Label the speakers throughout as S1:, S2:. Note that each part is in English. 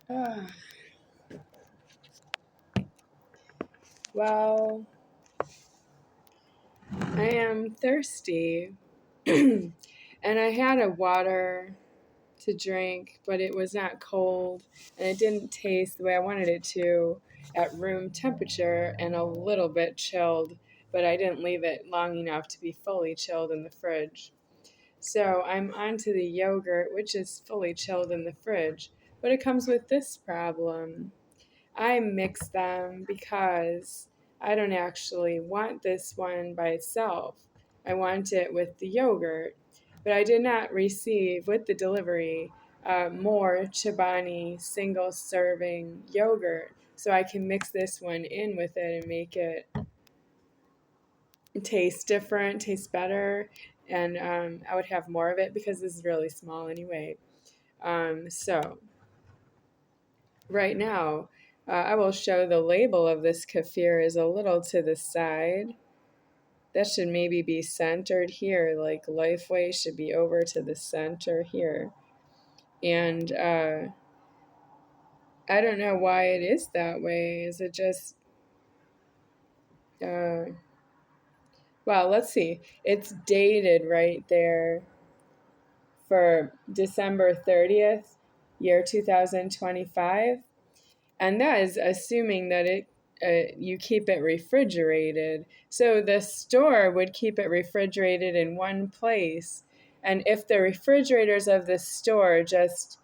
S1: Ah, well, I am thirsty. And I had a water to drink, but it was not cold and it didn't taste the way I wanted it to at room temperature and a little bit chilled, but I didn't leave it long enough to be fully chilled in the fridge. So I'm onto the yogurt, which is fully chilled in the fridge, but it comes with this problem. I mix them because I don't actually want this one by itself. I want it with the yogurt, but I did not receive with the delivery more Chobani single serving yogurt, so I can mix this one in with it and make it taste different, taste better, and I would have more of it because this is really small anyway. So right now, I will show the label of this kefir is a little to the side. That should maybe be centered here, like Lifeway should be over to the center here. And I don't know why it is that way. Is it just, well, let's see. It's dated right there for December 30th, year 2025. And that is assuming that you keep it refrigerated. So the store would keep it refrigerated in one place. And if the refrigerators of the store just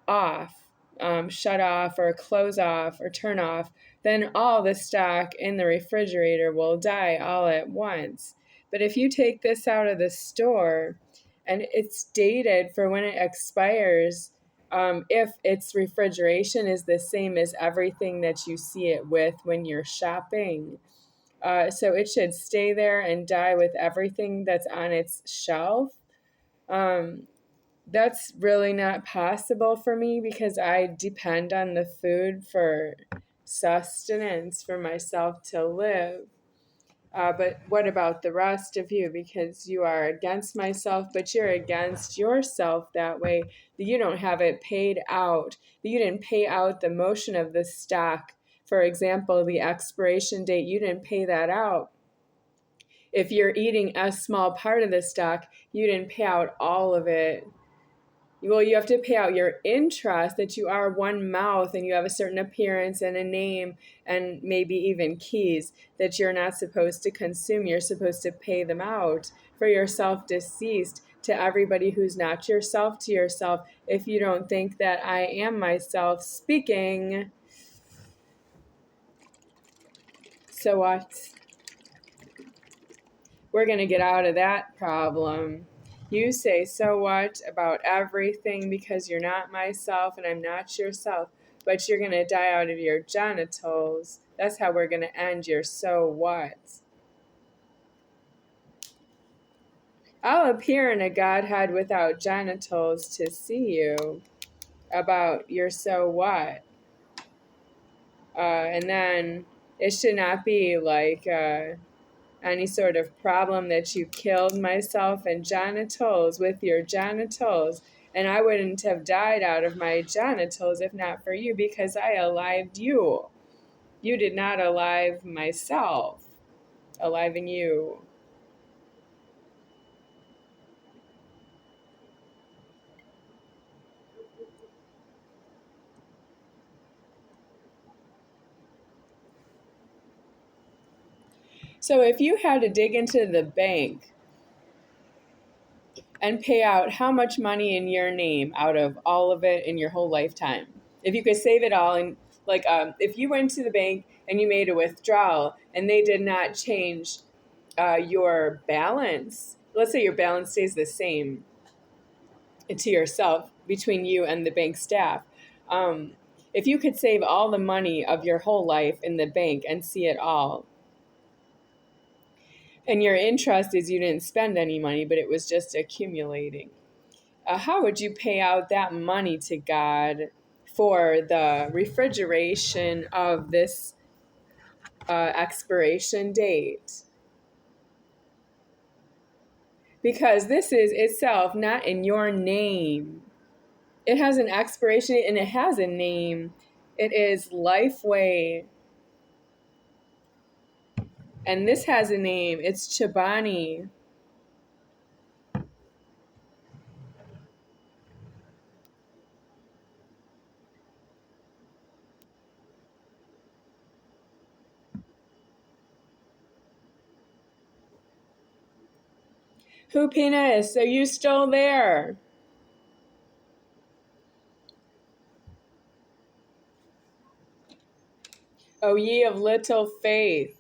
S1: shut off or close off or turn off, then all the stock in the refrigerator will die all at once. But if you take this out of the store and it's dated for when it expires, if its refrigeration is the same as everything that you see it with when you're shopping, so it should stay there and die with everything that's on its shelf. That's really not possible for me because I depend on the food for sustenance for myself to live. But what about the rest of you? Because you are against myself, but you're against yourself that way, that you don't have it paid out, that you didn't pay out the motion of the stock. For example, the expiration date, you didn't pay that out. If you're eating a small part of the stock, you didn't pay out all of it. Well, you have to pay out your interest that you are one mouth and you have a certain appearance and a name and maybe even keys that you're not supposed to consume. You're supposed to pay them out for yourself deceased to everybody who's not yourself, to yourself. If you don't think that I am myself speaking, so what? We're going to get out of that problem. You say, so what about everything because you're not myself and I'm not yourself, but you're going to die out of your genitals. That's how we're going to end your so what. I'll appear in a Godhead without genitals to see you about your so what. And then it should not be like any sort of problem that you killed myself and genitals with your genitals. And I wouldn't have died out of my genitals if not for you, because I alived you. You did not alive myself. Aliving you. So if you had to dig into the bank and pay out how much money in your name out of all of it in your whole lifetime, if you could save it all, and like if you went to the bank and you made a withdrawal and they did not change your balance, let's say your balance stays the same to yourself between you and the bank staff. If you could save all the money of your whole life in the bank and see it all, and your interest is you didn't spend any money, but it was just accumulating, how would you pay out that money to God for the refrigeration of this expiration date? Because this is itself not in your name. It has an expiration date and it has a name. It is Lifeway. And this has a name. It's Chobani. Hoopiness, are you still there? O ye of little faith.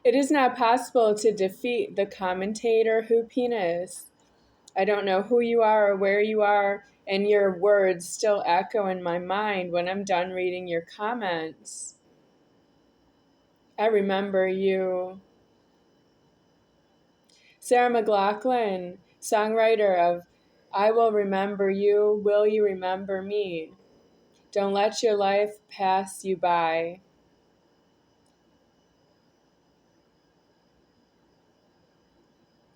S1: It is not possible to defeat the commentator Hoopiness. I don't know who you are or where you are, and your words still echo in my mind when I'm done reading your comments. I remember you. Sarah McLachlan, songwriter of I Will Remember You, Will You Remember Me? Don't let your life pass you by.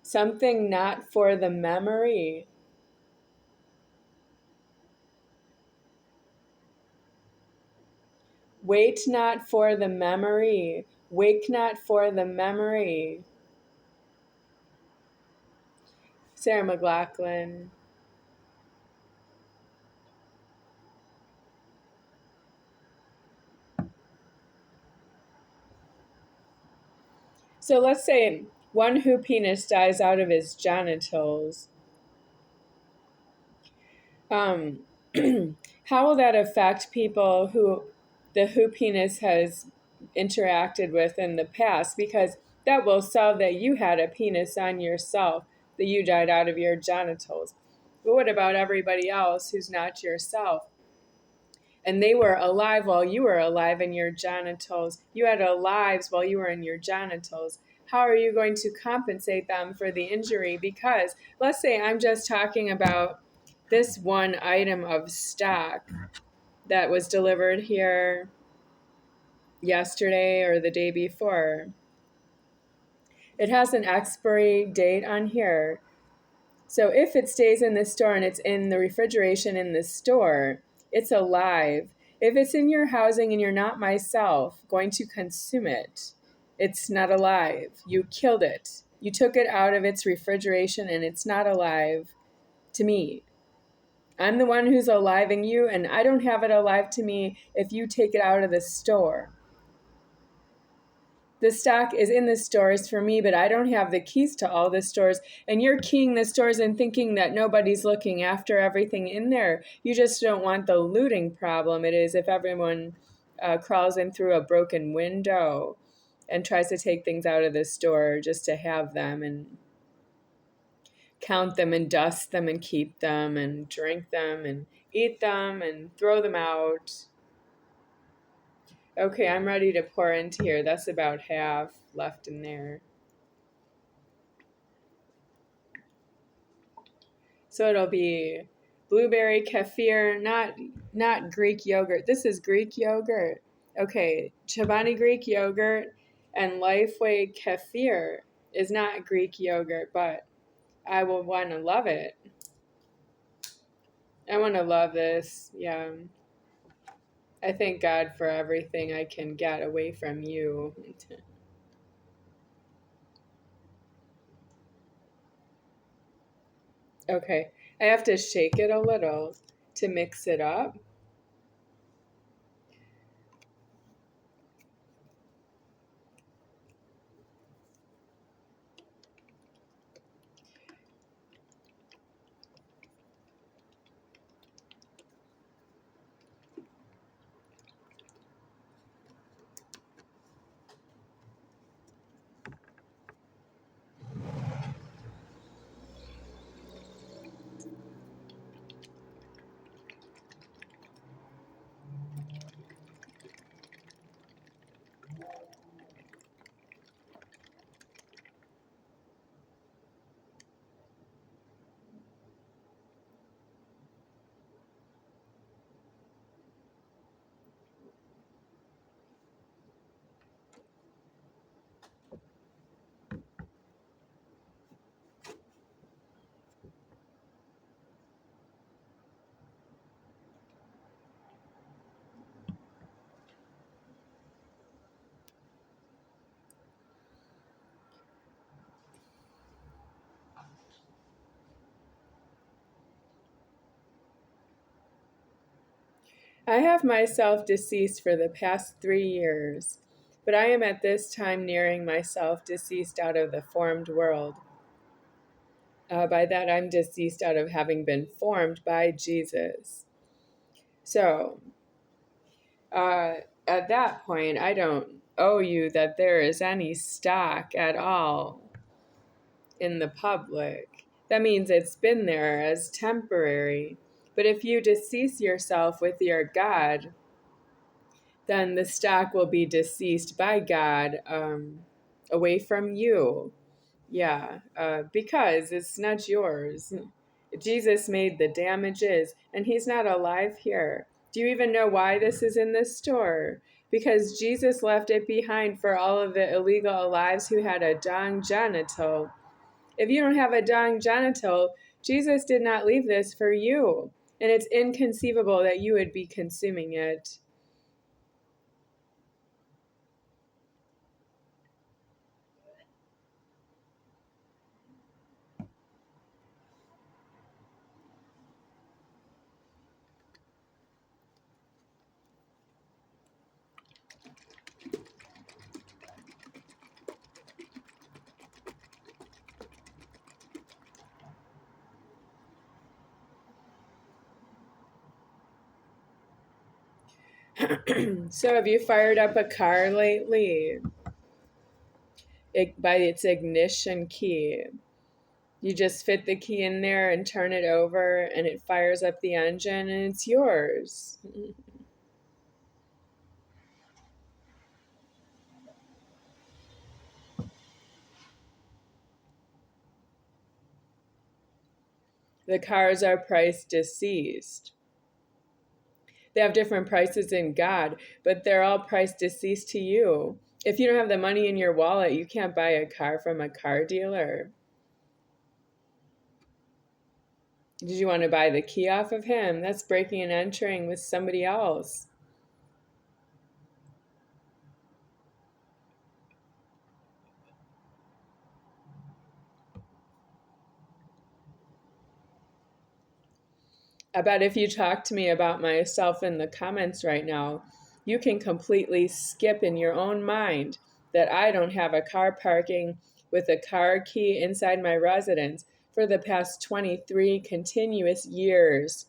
S1: Something not for the memory. Wait not for the memory. Wake not for the memory. Sarah McLachlan. So let's say one hoopiness dies out of his genitals. Um, how will that affect people who the hoopiness has interacted with in the past? Because that will solve that you had a penis on yourself, that you died out of your genitals. But what about everybody else who's not yourself? And they were alive while you were alive in your genitals. You had lives while you were in your genitals. How are you going to compensate them for the injury? Because let's say I'm just talking about this one item of stock that was delivered here yesterday or the day before. It has an expiry date on here. So if it stays in the store and it's in the refrigeration in the store, it's alive. If it's in your housing and you're not myself going to consume it, it's not alive. You killed it. You took it out of its refrigeration and it's not alive to me. I'm the one who's alive in you, and I don't have it alive to me if you take it out of the store. The stock is in the stores for me, but I don't have the keys to all the stores. And you're keying the stores and thinking that nobody's looking after everything in there. You just don't want the looting problem. It is if everyone crawls in through a broken window and tries to take things out of the store just to have them and count them and dust them and keep them and drink them and eat them and throw them out. Okay, I'm ready to pour into here. That's about half left in there. So it'll be blueberry kefir, not Greek yogurt. This is Greek yogurt. Okay, Chobani Greek yogurt and Lifeway kefir is not Greek yogurt, but I will want to love it. I want to love this. Yeah. I thank God for everything I can get away from you. Okay, I have to shake it a little to mix it up. I have myself deceased for the past 3 years, but I am at this time nearing myself deceased out of the formed world. By that, I'm deceased out of having been formed by Jesus. So, uh, at that point, I don't owe you that there is any stock at all in the public. That means it's been there as temporary. But if you decease yourself with your God, then the stock will be deceased by God, away from you. Yeah, because it's not yours. Jesus made the damages, and he's not alive here. Do you even know why this is in this store? Because Jesus left it behind for all of the illegal alives who had a dong genital. If you don't have a dong genital, Jesus did not leave this for you. And it's inconceivable that you would be consuming it. So have you fired up a car lately? By its ignition key. You just fit the key in there and turn it over, and it fires up the engine, and it's yours. The cars are priced deceased. They have different prices in God, but they're all priced deceased to you. If you don't have the money in your wallet, you can't buy a car from a car dealer. Did you want to buy the key off of him? That's breaking and entering with somebody else. I bet if you talk to me about myself in the comments right now, you can completely skip in your own mind that I don't have a car parking with a car key inside my residence for the past 23 continuous years,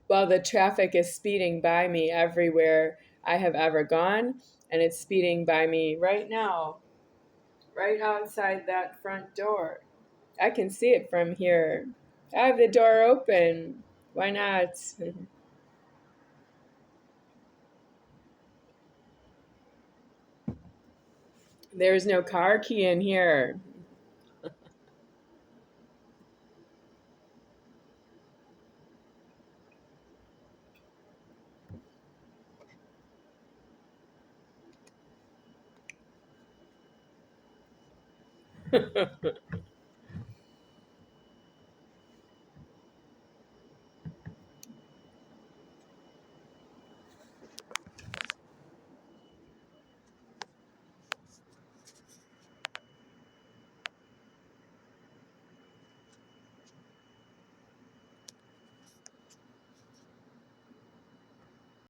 S1: while the traffic is speeding by me everywhere I have ever gone, and it's speeding by me right now, right outside that front door. I can see it from here. I have the door open. Why not? There's no car key in here.